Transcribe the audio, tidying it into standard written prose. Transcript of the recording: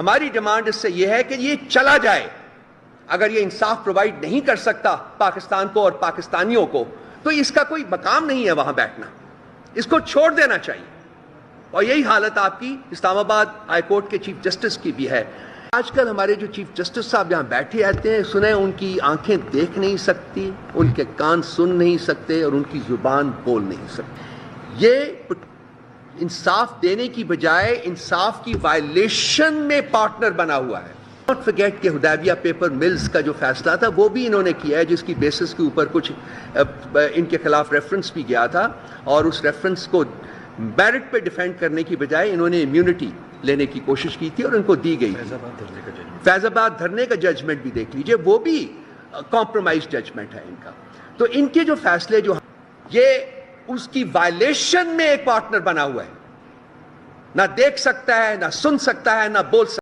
ہماری ڈیمانڈ اس سے یہ ہے کہ یہ چلا جائے. اگر یہ انصاف پرووائڈ نہیں کر سکتا پاکستان کو اور پاکستانیوں کو تو اس کا کوئی مقام نہیں ہے وہاں بیٹھنا. اس کو چھوڑ دینا چاہیے. اور یہی حالت آپ کی اسلام آباد ہائی کورٹ کے چیف جسٹس کی بھی ہے. آج کل ہمارے جو چیف جسٹس صاحب یہاں بیٹھے رہتے ہیں, سنیں ان کی آنکھیں دیکھ نہیں سکتی, ان کے کان سن نہیں سکتے اور ان کی زبان بول نہیں سکتی. یہ انصاف دینے کی بجائے انصاف کی وائلیشن میں پارٹنر بنا ہوا ہے. ناٹ فرگیٹ کہ حدیبیہ پیپر ملز کا جو فیصلہ تھا وہ بھی انہوں نے کیا ہے, جس کی بیسس کے اوپر کچھ ان کے خلاف ریفرنس بھی گیا تھا, اور اس ریفرنس کو میرٹ پہ ڈیفینڈ کرنے کی بجائے انہوں نے امیونٹی لینے کی کوشش کی تھی اور ان کو دی گئی. فیض آباد دھرنے کا ججمنٹ بھی دیکھ لیجئے, وہ بھی کمپرومائز ججمنٹ ہے ان کا. تو ان کے جو فیصلے جو یہ اس کی وائلیشن میں ایک پارٹنر بنا ہوا ہے, نہ دیکھ سکتا ہے, نہ سن سکتا ہے, نہ بول سکتا ہے.